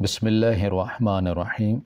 بسم اللہ الرحمن الرحیم۔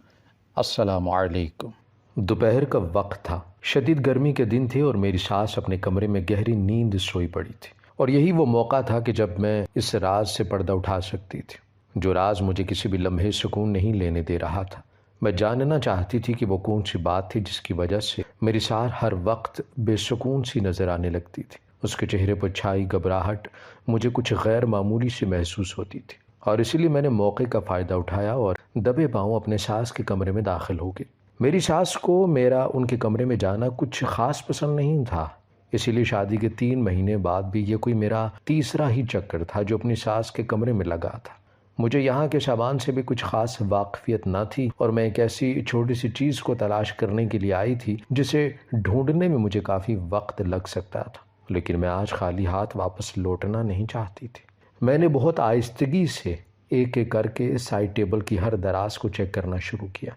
السلام علیکم۔ دوپہر کا وقت تھا، شدید گرمی کے دن تھے اور میری ساس اپنے کمرے میں گہری نیند سوئی پڑی تھی، اور یہی وہ موقع تھا کہ جب میں اس راز سے پردہ اٹھا سکتی تھی، جو راز مجھے کسی بھی لمحے سکون نہیں لینے دے رہا تھا۔ میں جاننا چاہتی تھی کہ وہ کون سی بات تھی جس کی وجہ سے میری ساس ہر وقت بے سکون سی نظر آنے لگتی تھی۔ اس کے چہرے پر چھائی گھبراہٹ مجھے کچھ غیر معمولی سی محسوس ہوتی تھی، اور اسی لیے میں نے موقع کا فائدہ اٹھایا اور دبے پاؤں اپنے ساس کے کمرے میں داخل ہو گئی۔ میری ساس کو میرا ان کے کمرے میں جانا کچھ خاص پسند نہیں تھا، اسی لیے شادی کے 3 مہینے بعد بھی یہ کوئی میرا تیسرا ہی چکر تھا جو اپنی ساس کے کمرے میں لگا تھا۔ مجھے یہاں کے سامان سے بھی کچھ خاص واقفیت نہ تھی، اور میں ایک ایسی چھوٹی سی چیز کو تلاش کرنے کے لیے آئی تھی جسے ڈھونڈنے میں مجھے کافی وقت لگ سکتا تھا، لیکن میں آج خالی ہاتھ واپس لوٹنا نہیں چاہتی تھی۔ میں نے بہت آہستگی سے ایک ایک کر کے سائڈ ٹیبل کی ہر دراز کو چیک کرنا شروع کیا،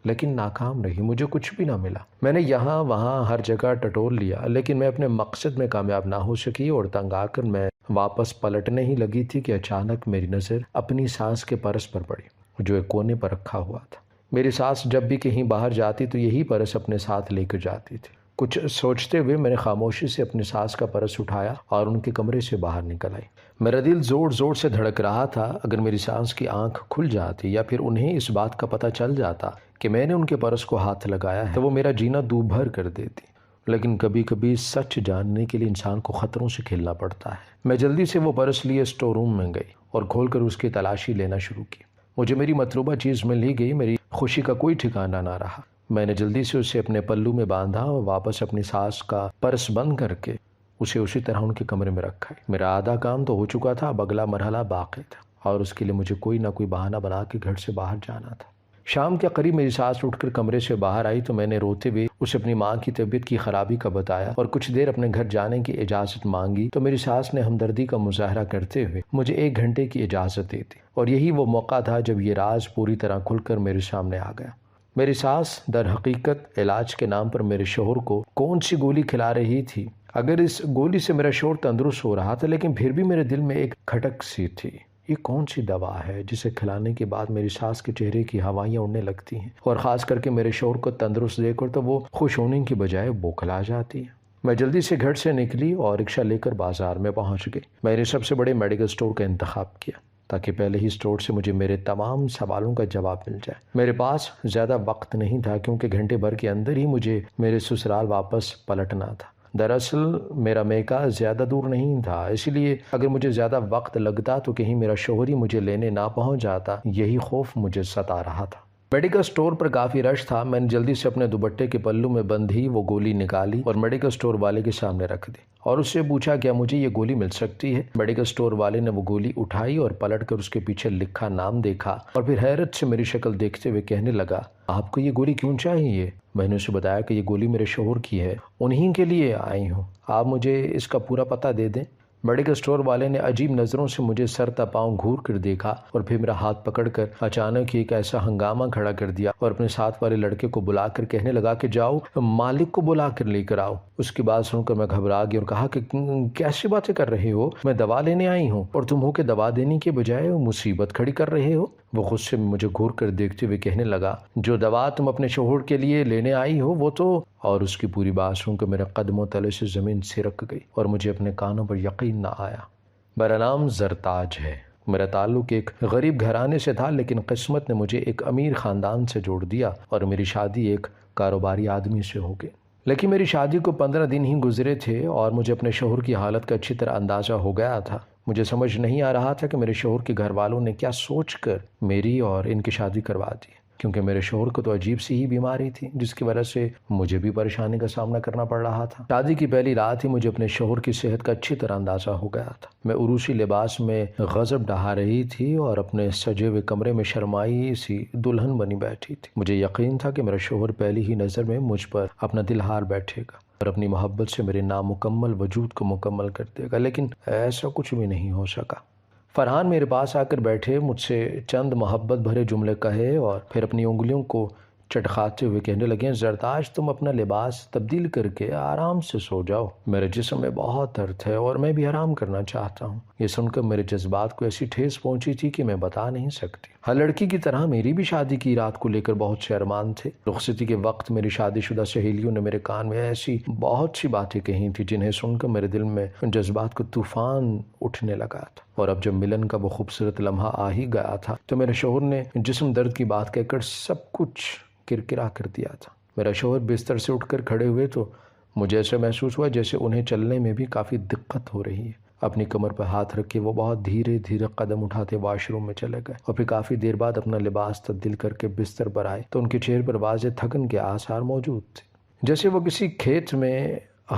لیکن ناکام رہی، مجھے کچھ بھی نہ ملا۔ میں نے یہاں وہاں ہر جگہ ٹٹول لیا، لیکن میں اپنے مقصد میں کامیاب نہ ہو سکی، اور تنگ آ کر میں واپس پلٹنے ہی لگی تھی کہ اچانک میری نظر اپنی ساس کے پرس پر پڑی، جو ایک کونے پر رکھا ہوا تھا۔ میری ساس جب بھی کہیں باہر جاتی تو یہی پرس اپنے ساتھ لے کر جاتی تھی۔ کچھ سوچتے ہوئے میں نے خاموشی سے اپنی ساس کا پرس اٹھایا اور ان کے کمرے سے باہر نکل آئی۔ میرا دل زور زور سے دھڑک رہا تھا، اگر میری ساس کی آنکھ کھل جاتی یا پھر انہیں اس بات کا پتہ چل جاتا کہ میں نے ان کے پرس کو ہاتھ لگایا ہے تو وہ میرا جینا دوبھر کر دیتی۔ لیکن کبھی کبھی سچ جاننے کے لیے انسان کو خطروں سے کھیلنا پڑتا ہے۔ میں جلدی سے وہ پرس لیے اسٹور روم میں گئی اور کھول کر اس کی تلاشی لینا شروع کی۔ مجھے میری مطلوبہ چیز مل ہی گئی، میری خوشی کا کوئی ٹھکانہ نہ رہا۔ میں نے جلدی سے اسے اپنے پلو میں باندھا اور واپس اپنی ساس کا پرس بند کر کے اسے اسی طرح ان کے کمرے میں رکھا۔ میرا آدھا کام تو ہو چکا تھا، اب اگلا مرحلہ باقی تھا، اور اس کے لیے مجھے کوئی نہ کوئی بہانہ بنا کے گھر سے باہر جانا تھا۔ شام کے قریب میری ساس اٹھ کر کمرے سے باہر آئی تو میں نے روتے ہوئے اسے اپنی ماں کی طبیعت کی خرابی کا بتایا اور کچھ دیر اپنے گھر جانے کی اجازت مانگی، تو میری ساس نے ہمدردی کا مظاہرہ کرتے ہوئے مجھے 1 گھنٹے کی اجازت دی تھی، اور یہی وہ موقع تھا جب یہ راز پوری طرح کھل کر میرے سامنے آ گیا۔ میری ساس در حقیقت علاج کے نام پر میرے شوہر کو کون سی گولی کھلا رہی تھی۔ اگر اس گولی سے میرا شوہر تندرست ہو رہا تھا، لیکن پھر بھی میرے دل میں ایک کھٹک سی تھی۔ یہ کون سی دوا ہے جسے کھلانے کے بعد میری ساس کے چہرے کی ہوائیاں اڑنے لگتی ہیں، اور خاص کر کے میرے شوہر کو تندرست دیکھ کر تو وہ خوش ہونے کی بجائے بوکھلا جاتی ہے۔ میں جلدی سے گھر سے نکلی اور رکشہ لے کر بازار میں پہنچ گئی۔ میں نے سب سے بڑے میڈیکل اسٹور کا انتخاب کیا تاکہ پہلے ہی اسٹور سے مجھے میرے تمام سوالوں کا جواب مل جائے۔ میرے پاس زیادہ وقت نہیں تھا کیونکہ گھنٹے بھر کے اندر ہی مجھے میرے سسرال واپس پلٹنا تھا۔ دراصل میرا میکا زیادہ دور نہیں تھا، اسی لیے اگر مجھے زیادہ وقت لگتا تو کہیں میرا شوہر ہی مجھے لینے نہ پہنچ جاتا، یہی خوف مجھے ستا رہا تھا۔ میڈیکل اسٹور پر کافی رش تھا۔ میں نے جلدی سے اپنے دوپٹے کے پلو میں بندھی وہ گولی نکالی اور میڈیکل اسٹور والے کے سامنے رکھ دی، اور اس سے پوچھا کیا مجھے یہ گولی مل سکتی ہے۔ میڈیکل اسٹور والے نے وہ گولی اٹھائی اور پلٹ کر اس کے پیچھے لکھا نام دیکھا، اور پھر حیرت سے میری شکل دیکھتے ہوئے کہنے لگا، آپ کو یہ گولی کیوں چاہیے؟ میں نے اسے بتایا کہ یہ گولی میرے شوہر کی ہے، انہیں کے لیے آئی ہوں، آپ مجھے اس کا پورا پتہ دے دیں۔ میڈیکل اسٹور والے نے عجیب نظروں سے مجھے سر تا پاؤں گھور کر دیکھا، اور پھر میرا ہاتھ پکڑ کر اچانک ایک ایسا ہنگامہ کھڑا کر دیا اور اپنے ساتھ والے لڑکے کو بلا کر کہنے لگا کہ جاؤ مالک کو بلا کر لے کر آؤ۔ اس کی بات سن کر میں گھبرا گئی اور کہا کہ کیسی باتیں کر رہے ہو، میں دوا لینے آئی ہوں اور تم ہو کہ دوا دینے کے بجائے مصیبت کھڑی کر رہے ہو۔ وہ غصے میں مجھے گھور کر دیکھتے ہوئے کہنے لگا، جو دوا تم اپنے شوہر کے لیے لینے آئی ہو وہ تو، اور اس کی پوری بات سن کر میرے قدموں تلے سے زمین سرک گئی اور مجھے اپنے کانوں پر یقین نہ آیا۔ میرا نام زرتاج ہے۔ میرا تعلق ایک غریب گھرانے سے تھا، لیکن قسمت نے مجھے ایک امیر خاندان سے جوڑ دیا اور میری شادی ایک کاروباری آدمی سے ہو گئی۔ لیکن میری شادی کو 15 دن ہی گزرے تھے اور مجھے اپنے شوہر کی حالت کا اچھی طرح اندازہ ہو گیا تھا۔ مجھے سمجھ نہیں آ رہا تھا کہ میرے شوہر کے گھر والوں نے کیا سوچ کر میری اور ان کی شادی کروا دی، کیونکہ میرے شوہر کو تو عجیب سی ہی بیماری تھی جس کی وجہ سے مجھے بھی پریشانی کا سامنا کرنا پڑ رہا تھا۔ شادی کی پہلی رات ہی مجھے اپنے شوہر کی صحت کا اچھی طرح اندازہ ہو گیا تھا۔ میں عروسی لباس میں غضب ڈھا رہی تھی اور اپنے سجے ہوئے کمرے میں شرمائی سی دلہن بنی بیٹھی تھی۔ مجھے یقین تھا کہ میرا شوہر پہلی ہی نظر میں مجھ پر اپنا دل ہار بیٹھے گا اور اپنی محبت سے میرے نامکمل وجود کو مکمل کر دے گا، لیکن ایسا کچھ بھی نہیں ہو سکا۔ فرحان میرے پاس آ کر بیٹھے، مجھ سے چند محبت بھرے جملے کہے اور پھر اپنی انگلیوں کو چٹخاتے ہوئے کہنے لگے، زرداج تم اپنا لباس تبدیل کر کے آرام سے سو جاؤ، میرے جسم میں بہت درد ہے اور میں بھی آرام کرنا چاہتا ہوں۔ یہ سن کر میرے جذبات کو ایسی ٹھیس پہنچی تھی کہ میں بتا نہیں سکتی۔ ہر لڑکی کی طرح میری بھی شادی کی رات کو لے کر بہت سے ارمان تھے۔ رخصتی کے وقت میری شادی شدہ سہیلیوں نے میرے کان میں ایسی بہت سی باتیں کہی تھی جنہیں سن کر میرے دل میں جذبات کو طوفان اٹھنے لگا تھا، اور اب جب ملن کا وہ خوبصورت لمحہ آ ہی گیا تھا تو میرے شوہر نے جسم درد کی بات کہہ کر سب کچھ کرکرا کر دیا تھا۔ میرا شوہر بستر سے اٹھ کر کھڑے ہوئے تو مجھے ایسا محسوس ہوا جیسے انہیں چلنے میں بھی کافی دقت ہو رہی ہے۔ اپنی کمر پر ہاتھ رکھ کے وہ بہت دھیرے دھیرے قدم اٹھاتے واش روم میں چلے گئے، اور پھر کافی دیر بعد اپنا لباس تبدیل کر کے بستر پر آئے تو ان کے چہرے پر واضح تھکن کے آثار موجود تھے، جیسے وہ کسی کھیت میں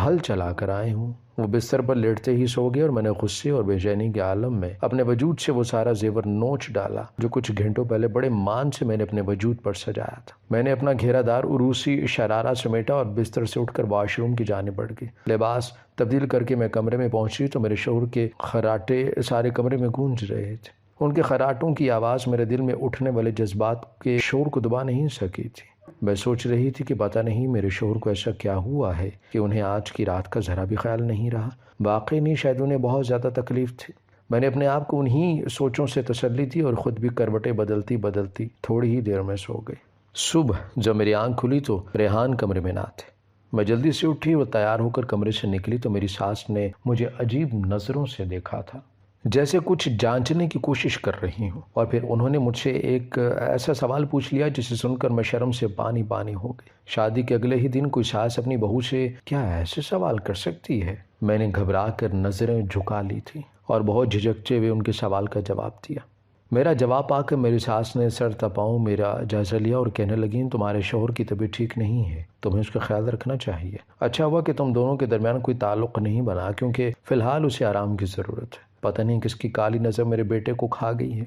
ہل چلا کر آئے ہوں۔ وہ بستر پر لیٹتے ہی سو گئے اور میں نے غصے اور بے چینی کے عالم میں اپنے وجود سے وہ سارا زیور نوچ ڈالا جو کچھ گھنٹوں پہلے بڑے مان سے میں نے اپنے وجود پر سجایا تھا۔ میں نے اپنا گھیرا دار عروسی شرارہ سمیٹا اور بستر سے اٹھ کر واش روم کی جانب بڑھ گئی۔ لباس تبدیل کر کے میں کمرے میں پہنچی تو میرے شوہر کے خراٹے سارے کمرے میں گونج رہے تھے۔ ان کے خراٹوں کی آواز میرے دل میں اٹھنے والے جذبات کے شور کو دبا نہیں سکی تھی۔ میں سوچ رہی تھی کہ پتہ نہیں میرے شوہر کو ایسا کیا ہوا ہے کہ انہیں آج کی رات کا ذرا بھی خیال نہیں رہا۔ واقعی نہیں، شاید انہیں بہت زیادہ تکلیف تھی۔ میں نے اپنے آپ کو انہی سوچوں سے تسلی دی اور خود بھی کروٹیں بدلتی بدلتی تھوڑی ہی دیر میں سو گئی۔ صبح جب میری آنکھ کھلی تو ریحان کمرے میں نہ تھے۔ میں جلدی سے اٹھی اور تیار ہو کر کمرے سے نکلی تو میری ساس نے مجھے عجیب نظروں سے دیکھا تھا، جیسے کچھ جانچنے کی کوشش کر رہی ہوں، اور پھر انہوں نے مجھ سے ایک ایسا سوال پوچھ لیا جسے سن کر میں شرم سے پانی پانی ہو گئی۔ شادی کے اگلے ہی دن کوئی ساس اپنی بہو سے کیا ایسے سوال کر سکتی ہے؟ میں نے گھبرا کر نظریں جھکا لی تھی اور بہت جھجکتے ہوئے ان کے سوال کا جواب دیا۔ میرا جواب پا کر میری ساس نے سر تپاؤں میرا جائزہ لیا اور کہنے لگیں، تمہارے شوہر کی طبیعت ٹھیک نہیں ہے، تمہیں اس کا خیال رکھنا چاہیے۔ اچھا ہوا کہ تم دونوں کے درمیان کوئی تعلق نہیں بنا، کیونکہ فی الحال اسے آرام کی ضرورت ہے۔ پتہ نہیں کس کی کالی نظر میرے بیٹے کو کھا گئی ہے۔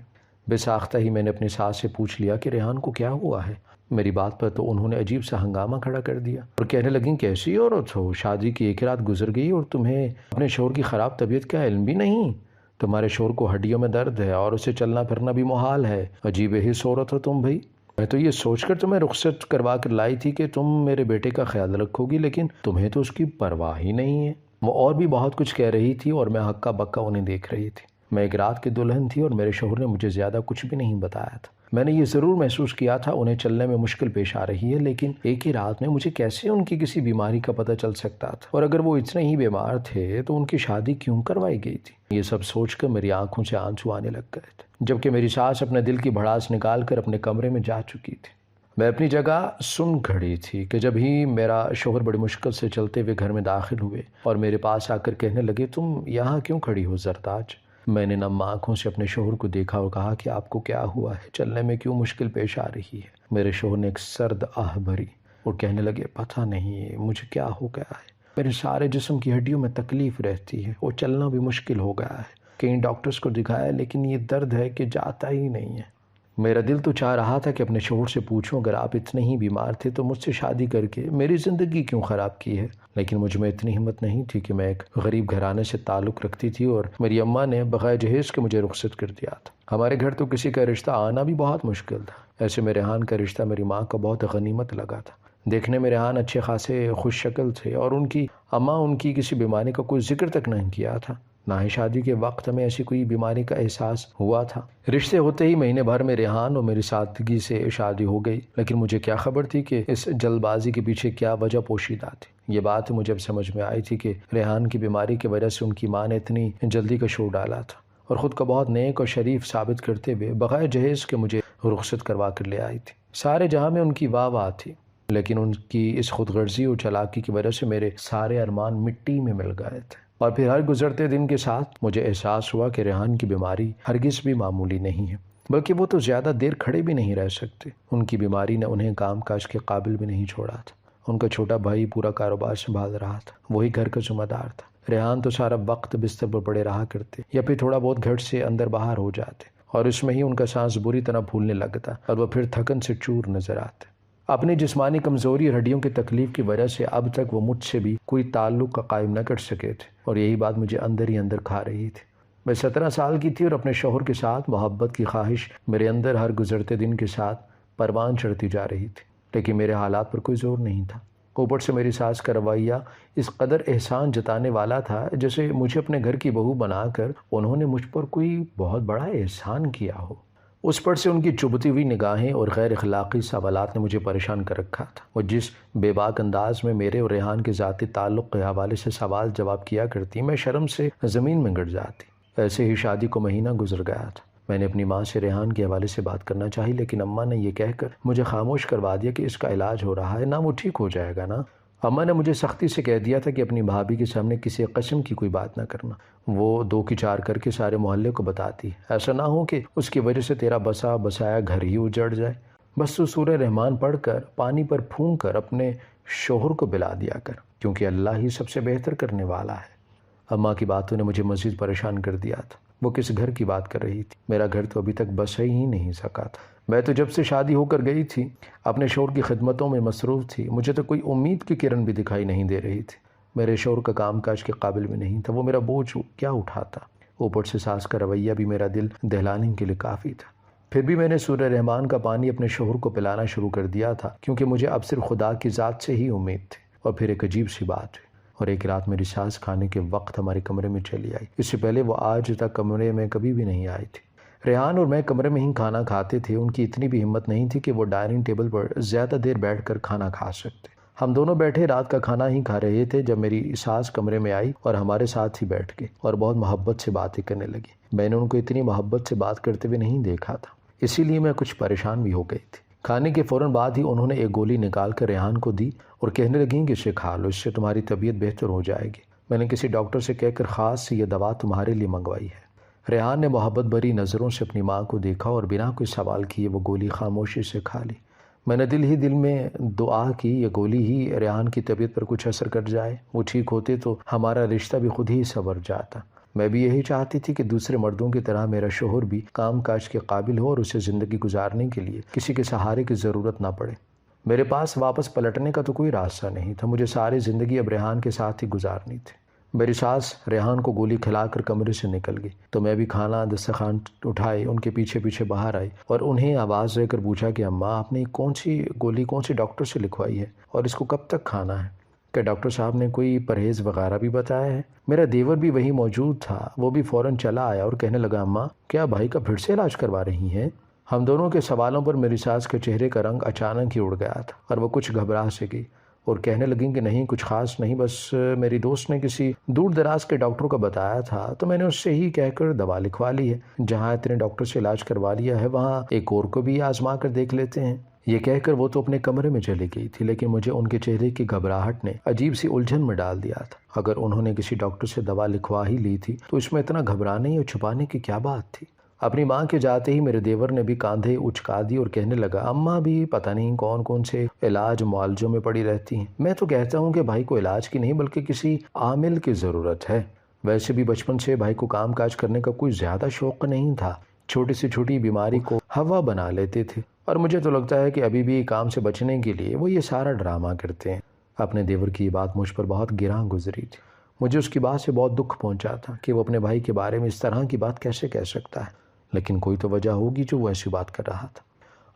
بے ساختہ ہی میں نے اپنی ساس سے پوچھ لیا کہ ریحان کو کیا ہوا ہے۔ میری بات پر تو انہوں نے عجیب سا ہنگامہ کھڑا کر دیا اور کہنے لگیں، کیسی عورت ہو، شادی کی ایک رات گزر گئی اور تمہیں اپنے شوہر کی خراب طبیعت کا علم بھی نہیں؟ تمہارے شوہر کو ہڈیوں میں درد ہے اور اسے چلنا پھرنا بھی محال ہے۔ عجیب ہی صورت ہو تم بھائی۔ میں تو یہ سوچ کر تمہیں رخصت کروا کر لائی تھی کہ تم میرے بیٹے کا خیال رکھو گی، لیکن تمہیں تو اس کی پرواہ ہی نہیں ہے۔ وہ اور بھی بہت کچھ کہہ رہی تھی اور میں ہکا بکا انہیں دیکھ رہی تھی۔ میں ایک رات کی دلہن تھی اور میرے شوہر نے مجھے زیادہ کچھ بھی نہیں بتایا تھا۔ میں نے یہ ضرور محسوس کیا تھا انہیں چلنے میں مشکل پیش آ رہی ہے، لیکن ایک ہی رات میں مجھے کیسے ان کی کسی بیماری کا پتہ چل سکتا تھا، اور اگر وہ اتنے ہی بیمار تھے تو ان کی شادی کیوں کروائی گئی تھی؟ یہ سب سوچ کر میری آنکھوں سے آنسو آنے لگ گئے تھے، جبکہ میری ساس اپنے دل کی بھڑاس نکال کر اپنے کمرے میں جا چکی تھی۔ میں اپنی جگہ سن کھڑی تھی کہ جب ہی میرا شوہر بڑی مشکل سے چلتے ہوئے گھر میں داخل ہوئے اور میرے پاس آ کر کہنے لگے، تم یہاں کیوں کھڑی ہو زرداج؟ میں نے نم آنکھوں سے اپنے شوہر کو دیکھا اور کہا کہ آپ کو کیا ہوا ہے، چلنے میں کیوں مشکل پیش آ رہی ہے؟ میرے شوہر نے ایک سرد آہ بھری اور کہنے لگے، پتہ نہیں مجھے کیا ہو گیا ہے، میرے سارے جسم کی ہڈیوں میں تکلیف رہتی ہے اور چلنا بھی مشکل ہو گیا ہے۔ کئی ڈاکٹرز کو دکھایا لیکن یہ درد ہے کہ جاتا ہی نہیں ہے۔ میرا دل تو چاہ رہا تھا کہ اپنے شوہر سے پوچھوں، اگر آپ اتنے ہی بیمار تھے تو مجھ سے شادی کر کے میری زندگی کیوں خراب کی ہے، لیکن مجھ میں اتنی ہمت نہیں تھی کہ میں ایک غریب گھرانے سے تعلق رکھتی تھی اور میری اماں نے بغیر جہیز کے مجھے رخصت کر دیا تھا۔ ہمارے گھر تو کسی کا رشتہ آنا بھی بہت مشکل تھا، ایسے میں ریحان کا رشتہ میری ماں کا بہت غنیمت لگا تھا۔ دیکھنے میں ریحان اچھے خاصے خوش شکل تھے اور ان کی اماں ان کی کسی بیماری کا کوئی ذکر تک نہیں کیا تھا، نہ ہی شادی کے وقت ہمیں ایسی کوئی بیماری کا احساس ہوا تھا۔ رشتے ہوتے ہی مہینے بھر میں ریحان اور میری سادگی سے شادی ہو گئی، لیکن مجھے کیا خبر تھی کہ اس جلد بازی کے پیچھے کیا وجہ پوشیدہ تھی۔ یہ بات مجھے اب سمجھ میں آئی تھی کہ ریحان کی بیماری کی وجہ سے ان کی ماں نے اتنی جلدی کا شور ڈالا تھا اور خود کو بہت نیک اور شریف ثابت کرتے ہوئے بغیر جہیز کے مجھے رخصت کروا کر لے آئی تھی۔ سارے جہاں میں ان کی واہ واہ تھی، لیکن ان کی اس خود غرضی اور چالاکی کی وجہ سے میرے سارے ارمان مٹی میں مل گئے تھے۔ اور پھر ہر گزرتے دن کے ساتھ مجھے احساس ہوا کہ ریحان کی بیماری ہرگز بھی معمولی نہیں ہے، بلکہ وہ تو زیادہ دیر کھڑے بھی نہیں رہ سکتے۔ ان کی بیماری نے انہیں کام کاج کے قابل بھی نہیں چھوڑا تھا۔ ان کا چھوٹا بھائی پورا کاروبار سنبھال رہا تھا، وہی گھر کا ذمہ دار تھا۔ ریحان تو سارا وقت بستر پر پڑے رہا کرتے یا پھر تھوڑا بہت گھر سے اندر باہر ہو جاتے، اور اس میں ہی ان کا سانس بری طرح پھولنے لگتا اور وہ پھر تھکن سے چور نظر آتے۔ اپنی جسمانی کمزوری اور ہڈیوں کی تکلیف کی وجہ سے اب تک وہ مجھ سے بھی کوئی تعلق کا قائم نہ کر سکے تھے، اور یہی بات مجھے اندر ہی اندر کھا رہی تھی۔ میں 17 سال کی تھی اور اپنے شوہر کے ساتھ محبت کی خواہش میرے اندر ہر گزرتے دن کے ساتھ پروان چڑھتی جا رہی تھی۔ لیکن میرے حالات پر کوئی زور نہیں تھا۔ اوپر سے میری ساس کا رویہ اس قدر احسان جتانے والا تھا جیسے مجھے اپنے گھر کی بہو بنا کر انہوں نے مجھ پر کوئی بہت بڑا احسان کیا ہو۔ اس پر سے ان کی چبھتی ہوئی نگاہیں اور غیر اخلاقی سوالات نے مجھے پریشان کر رکھا تھا۔ وہ جس بے باک انداز میں میرے اور ریحان کے ذاتی تعلق کے حوالے سے سوال جواب کیا کرتی، میں شرم سے زمین میں گڑ جاتی۔ ایسے ہی شادی کو مہینہ گزر گیا تھا۔ میں نے اپنی ماں سے ریحان کے حوالے سے بات کرنا چاہی، لیکن اماں نے یہ کہہ کر مجھے خاموش کروا دیا کہ اس کا علاج ہو رہا ہے، نہ وہ ٹھیک ہو جائے گا نا۔ اماں نے مجھے سختی سے کہہ دیا تھا کہ اپنی بھابھی کے سامنے کسی قسم کی کوئی بات نہ کرنا، وہ 2 کی 4 کر کے سارے محلے کو بتاتی، ایسا نہ ہو کہ اس کی وجہ سے تیرا بسا بسایا گھر ہی اجڑ جائے۔ بس تو سورہ رحمان پڑھ کر پانی پر پھونک کر اپنے شوہر کو بلا دیا کر، کیونکہ اللہ ہی سب سے بہتر کرنے والا ہے۔ اماں کی باتوں نے مجھے مزید پریشان کر دیا تھا۔ وہ کس گھر کی بات کر رہی تھی؟ میرا گھر تو ابھی تک بس ہی نہیں سکا تھا۔ میں تو جب سے شادی ہو کر گئی تھی اپنے شوہر کی خدمتوں میں مصروف تھی، مجھے تو کوئی امید کی کرن بھی دکھائی نہیں دے رہی تھی۔ میرے شوہر کا کام کاج کے قابل بھی نہیں تھا، وہ میرا بوجھ کیا اٹھاتا۔ اوپر سے ساس کا رویہ بھی میرا دل دہلانے کے لیے کافی تھا۔ پھر بھی میں نے سورہ رحمان کا پانی اپنے شوہر کو پلانا شروع کر دیا تھا، کیونکہ مجھے اب صرف خدا کی ذات سے ہی امید تھی۔ اور پھر ایک عجیب سی بات ہوئی، اور ایک رات میری ساس کھانے کے وقت ہمارے کمرے میں چلی آئی۔ اس سے پہلے وہ آج تک کمرے میں کبھی بھی نہیں آئی تھی۔ ریحان اور میں کمرے میں ہی کھانا کھاتے تھے، ان کی اتنی بھی ہمت نہیں تھی کہ وہ ڈائننگ ٹیبل پر زیادہ دیر بیٹھ کر کھانا کھا سکتے۔ ہم دونوں بیٹھے رات کا کھانا ہی کھا رہے تھے جب میری ساس کمرے میں آئی اور ہمارے ساتھ ہی بیٹھ گئی اور بہت محبت سے باتیں کرنے لگی۔ میں نے ان کو اتنی محبت سے بات کرتے ہوئے نہیں دیکھا تھا، اسی لیے میں کچھ پریشان بھی ہو گئی تھی۔ کھانے کے فوراً بعد ہی انہوں نے ایک گولی نکال کر ریحان کو دی اور کہنے لگیں کہ اسے کھا لو، اس سے تمہاری طبیعت بہتر ہو جائے گی۔ میں نے کسی ڈاکٹر سے کہہ کر خاص یہ دوا تمہارے لیے منگوائی ہے۔ ریحان نے محبت بھری نظروں سے اپنی ماں کو دیکھا اور بنا کوئی سوال کیے وہ گولی خاموشی سے کھا لی۔ میں نے دل ہی دل میں دعا کی یہ گولی ہی ریحان کی طبیعت پر کچھ اثر کر جائے، وہ ٹھیک ہوتے تو ہمارا رشتہ بھی خود ہی سنور جاتا۔ میں بھی یہی چاہتی تھی کہ دوسرے مردوں کی طرح میرا شوہر بھی کام کاج کے قابل ہو اور اسے زندگی گزارنے کے لیے کسی کے سہارے کی ضرورت نہ پڑے۔ میرے پاس واپس پلٹنے کا تو کوئی راستہ نہیں تھا، مجھے ساری زندگی اب ریحان کے ساتھ ہی گزارنی تھی۔ میری ساس ریحان کو گولی کھلا کر کمرے سے نکل گئی تو میں بھی کھانا دسترخوان اٹھائے ان کے پیچھے پیچھے باہر آئی اور انہیں آواز دے کر پوچھا کہ اماں آپ نے کون سی گولی کون سی ڈاکٹر سے لکھوائی ہے اور اس کو کب تک کھانا ہے؟ کہ ڈاکٹر صاحب نے کوئی پرہیز وغیرہ بھی بتایا ہے؟ میرا دیور بھی وہی موجود تھا، وہ بھی فوراً چلا آیا اور کہنے لگا اماں کیا بھائی کا پھر سے علاج کروا رہی ہیں؟ ہم دونوں کے سوالوں پر میری ساس کے چہرے کا رنگ اچانک ہی اڑ گیا تھا اور وہ کچھ گھبرا سے گئی اور کہنے لگیں کہ نہیں کچھ خاص نہیں، بس میری دوست نے کسی دور دراز کے ڈاکٹر کو بتایا تھا تو میں نے اس سے ہی کہہ کر دوا لکھوا لی ہے، جہاں اتنے ڈاکٹر سے علاج کروا لیا ہے وہاں ایک اور کو بھی آزما کر دیکھ لیتے ہیں۔ یہ کہہ کر وہ تو اپنے کمرے میں چلی گئی تھی، لیکن مجھے ان کے چہرے کی گھبراہٹ نے عجیب سی الجھن میں ڈال دیا تھا۔ اگر انہوں نے کسی ڈاکٹر سے دوا لکھوا ہی لی تھی تو اس میں اتنا گھبرانے اور چھپانے کی کیا بات تھی؟ اپنی ماں کے جاتے ہی میرے دیور نے بھی کاندھے اچکا دی اور کہنے لگا اماں بھی پتہ نہیں کون کون سے علاج معالجوں میں پڑی رہتی ہیں، میں تو کہتا ہوں کہ بھائی کو علاج کی نہیں بلکہ کسی عامل کی ضرورت ہے۔ ویسے بھی بچپن سے بھائی کو کام کاج کرنے کا کوئی زیادہ شوق نہیں تھا، چھوٹی سے چھوٹی بیماری کو ہوا بنا لیتے تھے اور مجھے تو لگتا ہے کہ ابھی بھی کام سے بچنے کے لیے وہ یہ سارا ڈرامہ کرتے ہیں۔ اپنے دیور کی یہ بات مجھ پر بہت گراں گزری تھی، مجھے اس کی بات سے بہت دکھ پہنچا تھا کہ وہ اپنے بھائی کے بارے میں اس طرح کی بات کیسے کہہ سکتا ہے، لیکن کوئی تو وجہ ہوگی جو وہ ایسی بات کر رہا تھا۔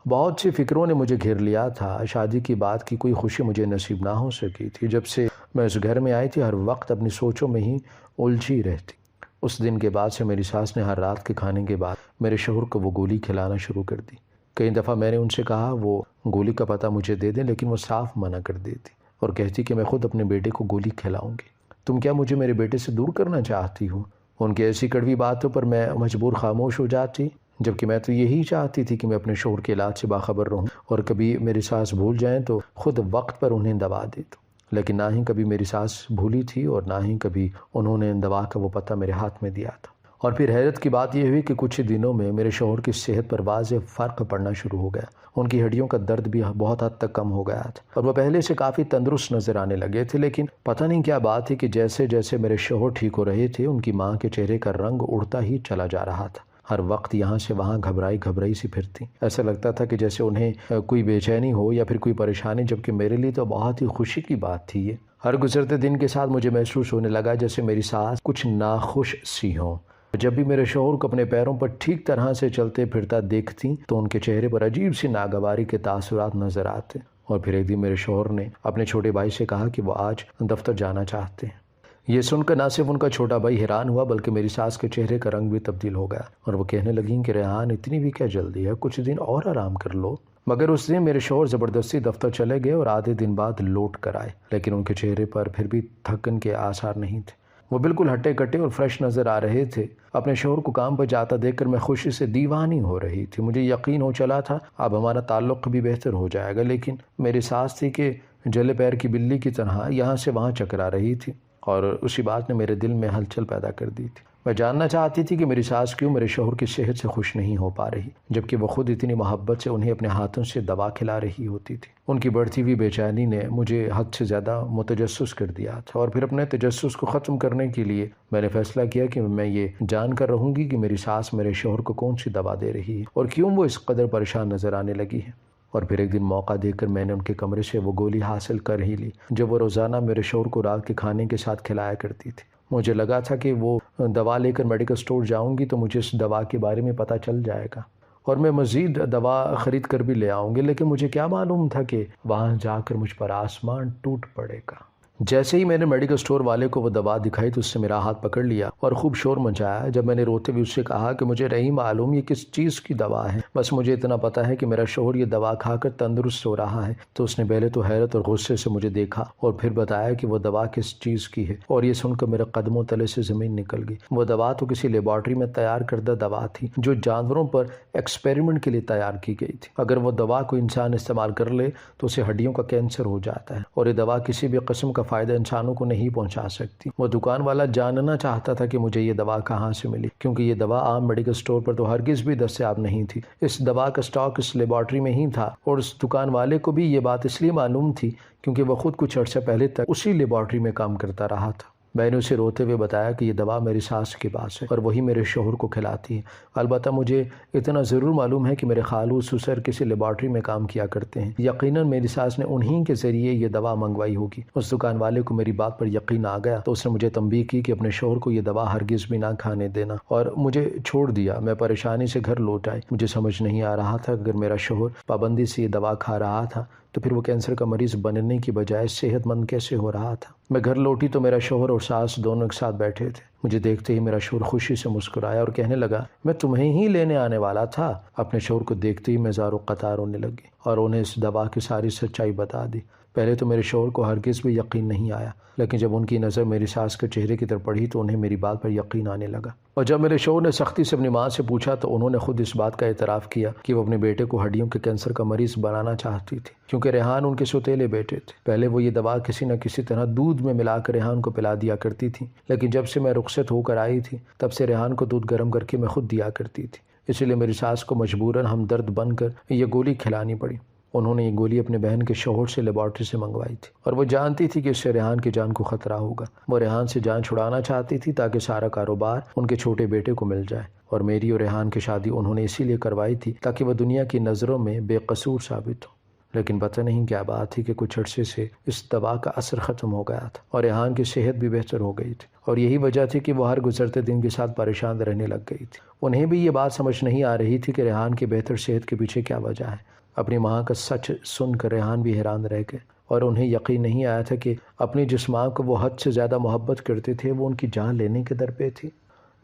بہت سی فکروں نے مجھے گھیر لیا تھا، شادی کی بات کی کوئی خوشی مجھے نصیب نہ ہو سکی تھی۔ جب سے میں اس گھر میں آئی تھی ہر وقت اپنی سوچوں میں ہی الجھی رہتی۔ اس دن کے بعد سے میری ساس نے ہر رات کے کھانے کے بعد میرے شوہر کو وہ گولی کھلانا شروع کر دی۔ کئی دفعہ میں نے ان سے کہا وہ گولی کا پتہ مجھے دے دیں، لیکن وہ صاف منع کر دیتی اور کہتی کہ میں خود اپنے بیٹے کو گولی کھلاؤں گی۔ تم کیا مجھے میرے بیٹے سے دور کرنا چاہتی ہو؟ ان کی ایسی کڑوی باتوں پر میں مجبور خاموش ہو جاتی، جبکہ میں تو یہی چاہتی تھی کہ میں اپنے شوہر کے علاج سے باخبر رہوں اور کبھی میری ساس بھول جائیں تو خود وقت پر انہیں دوا دے دوں، لیکن نہ ہی کبھی میری ساس بھولی تھی اور نہ ہی کبھی انہوں نے دوا کا وہ پتہ میرے ہاتھ میں دیا تھا۔ اور پھر حیرت کی بات یہ ہوئی کہ کچھ ہی دنوں میں میرے شوہر کی صحت پر واضح فرق پڑنا شروع ہو گیا، ان کی ہڈیوں کا درد بھی بہت حد تک کم ہو گیا تھا اور وہ پہلے سے کافی تندرست نظر آنے لگے تھے، لیکن پتہ نہیں کیا بات تھی کہ جیسے جیسے میرے شوہر ٹھیک ہو رہے تھے ان کی ماں کے چہرے کا رنگ اڑتا ہی چلا جا رہا تھا، ہر وقت یہاں سے وہاں گھبرائی سی پھرتی، ایسا لگتا تھا کہ جیسے انہیں کوئی بے چینی ہو یا پھر کوئی پریشانی، جبکہ میرے لیے تو بہت ہی خوشی کی بات تھی یہ۔ ہر گزرتے دن کے ساتھ مجھے محسوس ہونے لگا جیسے میری ساس کچھ ناخوش سی ہوں۔ جب بھی میرے شوہر کو اپنے پیروں پر ٹھیک طرح سے چلتے پھرتا دیکھتی تو ان کے چہرے پر عجیب سی ناگواری کے تاثرات نظر آتے اور پھر ایک دن میرے شوہر نے اپنے چھوٹے بھائی سے کہا کہ وہ آج دفتر جانا چاہتے ہیں۔ یہ سن کر نہ صرف ان کا چھوٹا بھائی حیران ہوا بلکہ میری ساس کے چہرے کا رنگ بھی تبدیل ہو گیا، اور وہ کہنے لگیں کہ ریحان اتنی بھی کیا جلدی ہے، کچھ دن اور آرام کر لو۔ مگر اس دن میرے شوہر زبردستی دفتر چلے گئے اور آدھے دن بعد لوٹ کر آئے، لیکن ان کے چہرے پر پھر بھی تھکن کے آثار نہیں تھے۔ وہ بالکل ہٹے کٹے اور فریش نظر آ رہے تھے۔ اپنے شوہر کو کام پر جاتا دیکھ کر میں خوشی سے دیوانی ہو رہی تھی۔ مجھے یقین ہو چلا تھا اب ہمارا تعلق بھی بہتر ہو جائے گا، لیکن میری ساس تھی کہ جلے پیر کی بلی کی طرح یہاں سے وہاں چکرا رہی تھی، اور اسی بات نے میرے دل میں ہلچل پیدا کر دی تھی۔ میں جاننا چاہتی تھی کہ میری ساس کیوں میرے شوہر کی صحت سے خوش نہیں ہو پا رہی، جبکہ وہ خود اتنی محبت سے انہیں اپنے ہاتھوں سے دوا کھلا رہی ہوتی تھی۔ ان کی بڑھتی ہوئی بے چینی نے مجھے حد سے زیادہ متجسس کر دیا تھا، اور پھر اپنے تجسس کو ختم کرنے کے لیے میں نے فیصلہ کیا کہ میں یہ جان کر رہوں گی کہ میری ساس میرے شوہر کو کون سی دوا دے رہی ہے اور کیوں وہ اس قدر پریشان نظر آنے لگی ہے۔ اور پھر ایک دن موقع دیکھ کر میں نے ان کے کمرے سے وہ گولی حاصل کر ہی لی جو وہ روزانہ میرے شوہر کو رات کے کھانے کے ساتھ کھلایا کرتی تھی۔ مجھے لگا تھا کہ وہ دوا لے کر میڈیکل سٹور جاؤں گی تو مجھے اس دوا کے بارے میں پتہ چل جائے گا اور میں مزید دوا خرید کر بھی لے آؤں گی، لیکن مجھے کیا معلوم تھا کہ وہاں جا کر مجھ پر آسمان ٹوٹ پڑے گا۔ جیسے ہی میں نے میڈیکل سٹور والے کو وہ دوا دکھائی تو اس سے میرا ہاتھ پکڑ لیا اور خوب شور مچایا۔ جب میں نے روتے ہوئے اس سے کہا کہ مجھے نہیں معلوم یہ کس چیز کی دوا ہے، بس مجھے اتنا پتا ہے کہ میرا شوہر یہ دوا کھا کر تندرست ہو رہا ہے، تو اس نے پہلے تو حیرت اور غصے سے مجھے دیکھا اور پھر بتایا کہ وہ دوا کس چیز کی ہے، اور یہ سن کر میرے قدموں تلے سے زمین نکل گئی۔ وہ دوا تو کسی لیبارٹری میں تیار کردہ دوا تھی جو جانوروں پر ایکسپیریمنٹ کے لیے تیار کی گئی تھی۔ اگر وہ دوا کو انسان استعمال کر لے تو اسے ہڈیوں کا کینسر ہو جاتا ہے، اور یہ دوا کسی بھی قسم کا فائدہ انسانوں کو نہیں پہنچا سکتی۔ وہ دکان والا جاننا چاہتا تھا کہ مجھے یہ دوا کہاں سے ملی، کیونکہ یہ دوا عام میڈیکل سٹور پر تو ہرگز بھی دستیاب نہیں تھی۔ اس دوا کا سٹاک اس لیبارٹری میں ہی تھا، اور اس دکان والے کو بھی یہ بات اس لیے معلوم تھی کیونکہ وہ خود کچھ عرصہ پہلے تک اسی لیبارٹری میں کام کرتا رہا تھا۔ میں نے اسے روتے ہوئے بتایا کہ یہ دوا میری ساس کے پاس ہے اور وہی میرے شوہر کو کھلاتی ہے۔ البتہ مجھے اتنا ضرور معلوم ہے کہ میرے خالو سسر کسی لیبارٹری میں کام کیا کرتے ہیں، یقیناً میری ساس نے انہی کے ذریعے یہ دوا منگوائی ہوگی۔ اس دکان والے کو میری بات پر یقین آ گیا تو اس نے مجھے تنبیہ کی کہ اپنے شوہر کو یہ دوا ہرگز بھی نہ کھانے دینا، اور مجھے چھوڑ دیا۔ میں پریشانی سے گھر لوٹ آئی۔ مجھے سمجھ نہیں آ رہا تھا کہ اگر میرا شوہر پابندی سے یہ دوا کھا رہا تھا تو پھر وہ کینسر کا مریض بننے کی بجائے صحت مند کیسے ہو رہا تھا۔ میں گھر لوٹی تو میرا شوہر اور ساس دونوں ایک ساتھ بیٹھے تھے۔ مجھے دیکھتے ہی میرا شوہر خوشی سے مسکرایا اور کہنے لگا میں تمہیں ہی لینے آنے والا تھا۔ اپنے شوہر کو دیکھتے ہی میں زار و قطار ہونے لگی اور انہیں اس دوا کی ساری سچائی بتا دی۔ پہلے تو میرے شوہر کو ہرگز بھی یقین نہیں آیا، لیکن جب ان کی نظر میری ساس کے چہرے کی طرف پڑی تو انہیں میری بات پر یقین آنے لگا۔ اور جب میرے شوہر نے سختی سے اپنی ماں سے پوچھا تو انہوں نے خود اس بات کا اعتراف کیا کہ وہ اپنے بیٹے کو ہڈیوں کے کینسر کا مریض بنانا چاہتی تھی، کیونکہ ریحان ان کے سوتیلے بیٹے تھے۔ پہلے وہ یہ دوا کسی نہ کسی طرح دودھ میں ملا کر ریحان کو پلا دیا کرتی تھی، لیکن جب سے میں رخصت ہو کر آئی تھی تب سے ریحان کو دودھ گرم کر کے میں خود دیا کرتی تھی، اس لیے میری ساس کو مجبوراً ہمدرد بن کر یہ گولی کھلانی پڑی۔ انہوں نے یہ گولی اپنے بہن کے شوہر سے لیبارٹری سے منگوائی تھی، اور وہ جانتی تھی کہ اس سے ریحان کی جان کو خطرہ ہوگا۔ وہ ریحان سے جان چھڑانا چاہتی تھی تاکہ سارا کاروبار ان کے چھوٹے بیٹے کو مل جائے، اور میری اور ریحان کی شادی انہوں نے اسی لیے کروائی تھی تاکہ وہ دنیا کی نظروں میں بے قصور ثابت ہو۔ لیکن پتہ نہیں کیا بات تھی کہ کچھ عرصے سے اس دوا کا اثر ختم ہو گیا تھا اور ریحان کی صحت بھی بہتر ہو گئی تھی، اور یہی وجہ تھی کہ وہ ہر گزرتے دن کے ساتھ پریشان رہنے لگ گئی تھی۔ انہیں بھی یہ بات سمجھ نہیں آ رہی تھی کہ ریحان کی بہتر صحت کے پیچھے کیا وجہ ہے۔ اپنی ماں کا سچ سن کر ریحان بھی حیران رہ گئے، اور انہیں یقین نہیں آیا تھا کہ اپنی جس ماں کو وہ حد سے زیادہ محبت کرتے تھے وہ ان کی جان لینے کے در پہ تھی۔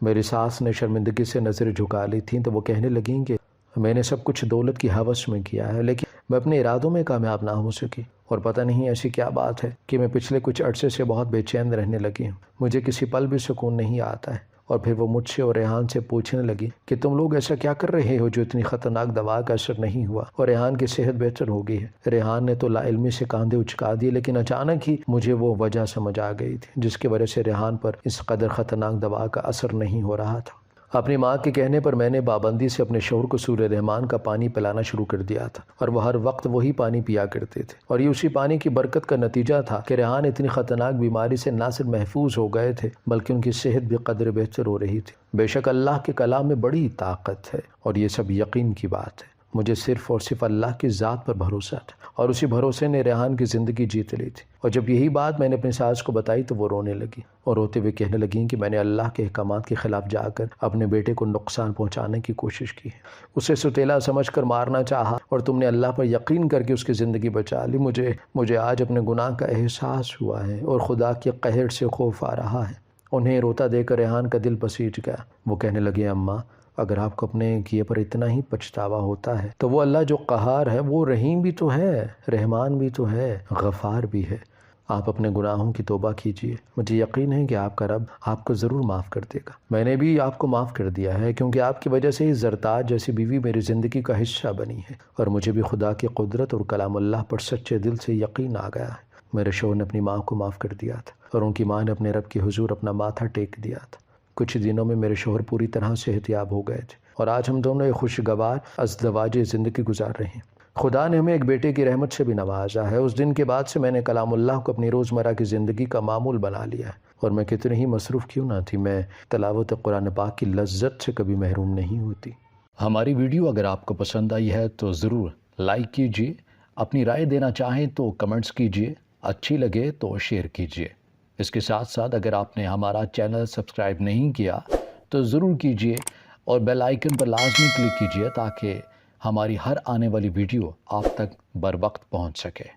میری ساس نے شرمندگی سے نظر جھکا لی تھیں تو وہ کہنے لگیں کہ میں نے سب کچھ دولت کی ہوس میں کیا ہے، لیکن میں اپنے ارادوں میں کامیاب نہ ہو سکی، اور پتہ نہیں ایسی کیا بات ہے کہ میں پچھلے کچھ عرصے سے بہت بے چین رہنے لگی ہوں۔ مجھے کسی پل بھی سکون نہیں آتا ہے۔ اور پھر وہ مجھ سے اور ریحان سے پوچھنے لگی کہ تم لوگ ایسا کیا کر رہے ہو جو اتنی خطرناک دوا کا اثر نہیں ہوا اور ریحان کی صحت بہتر ہو گئی ہے۔ ریحان نے تو لا علمی سے کاندھے اچکا دیے، لیکن اچانک ہی مجھے وہ وجہ سمجھ آ گئی تھی جس کی وجہ سے ریحان پر اس قدر خطرناک دوا کا اثر نہیں ہو رہا تھا۔ اپنی ماں کے کہنے پر میں نے پابندی سے اپنے شوہر کو سورہ رحمان کا پانی پلانا شروع کر دیا تھا، اور وہ ہر وقت وہی پانی پیا کرتے تھے، اور یہ اسی پانی کی برکت کا نتیجہ تھا کہ ریحان اتنی خطرناک بیماری سے نہ صرف محفوظ ہو گئے تھے بلکہ ان کی صحت بھی قدر بہتر ہو رہی تھی۔ بے شک اللہ کے کلام میں بڑی طاقت ہے اور یہ سب یقین کی بات ہے۔ مجھے صرف اور صرف اللہ کی ذات پر بھروسہ تھا، اور اسی بھروسے نے ریحان کی زندگی جیت لی تھی۔ اور جب یہی بات میں نے اپنی ساس کو بتائی تو وہ رونے لگی اور روتے ہوئے کہنے لگیں کہ میں نے اللہ کے احکامات کے خلاف جا کر اپنے بیٹے کو نقصان پہنچانے کی کوشش کی ہے، اسے ستیلا سمجھ کر مارنا چاہا، اور تم نے اللہ پر یقین کر کے اس کی زندگی بچا لی۔ مجھے آج اپنے گناہ کا احساس ہوا ہے اور خدا کے قہر سے خوف آ رہا ہے۔ انہیں روتا دیکھ کر ریحان کا دل پسیج گیا۔ وہ کہنے لگے اماں، اگر آپ کو اپنے کیے پر اتنا ہی پچھتاوا ہوتا ہے تو وہ اللہ جو قہار ہے وہ رحیم بھی تو ہے، رحمان بھی تو ہے، غفار بھی ہے۔ آپ اپنے گناہوں کی توبہ کیجئے، مجھے یقین ہے کہ آپ کا رب آپ کو ضرور معاف کر دے گا۔ میں نے بھی آپ کو معاف کر دیا ہے، کیونکہ آپ کی وجہ سے ہی زرتاج جیسی بیوی میری زندگی کا حصہ بنی ہے، اور مجھے بھی خدا کی قدرت اور کلام اللہ پر سچے دل سے یقین آ گیا ہے۔ میرے شوہر نے اپنی ماں کو معاف کر دیا تھا، اور ان کی ماں نے اپنے رب کے حضور اپنا ماتھا ٹیک دیا تھا۔ کچھ دنوں میں میرے شوہر پوری طرح صحت یاب ہو گئے تھے، اور آج ہم دونوں ایک خوشگوار ازدواجی زندگی گزار رہے ہیں۔ خدا نے ہمیں ایک بیٹے کی رحمت سے بھی نوازا ہے۔ اس دن کے بعد سے میں نے کلام اللہ کو اپنی روزمرہ کی زندگی کا معمول بنا لیا ہے، اور میں کتنی ہی مصروف کیوں نہ تھی، میں تلاوت قرآن پاک کی لذت سے کبھی محروم نہیں ہوتی۔ ہماری ویڈیو اگر آپ کو پسند آئی ہے تو ضرور لائک کیجئے، اپنی رائے دینا چاہیں تو کمنٹس کیجئے، اچھی لگے تو شیئر کیجئے۔ اس کے ساتھ ساتھ اگر آپ نے ہمارا چینل سبسکرائب نہیں کیا تو ضرور کیجئے، اور بیل آئیکن پر لازمی کلک کیجئے تاکہ ہماری ہر آنے والی ویڈیو آپ تک بر وقت پہنچ سکے۔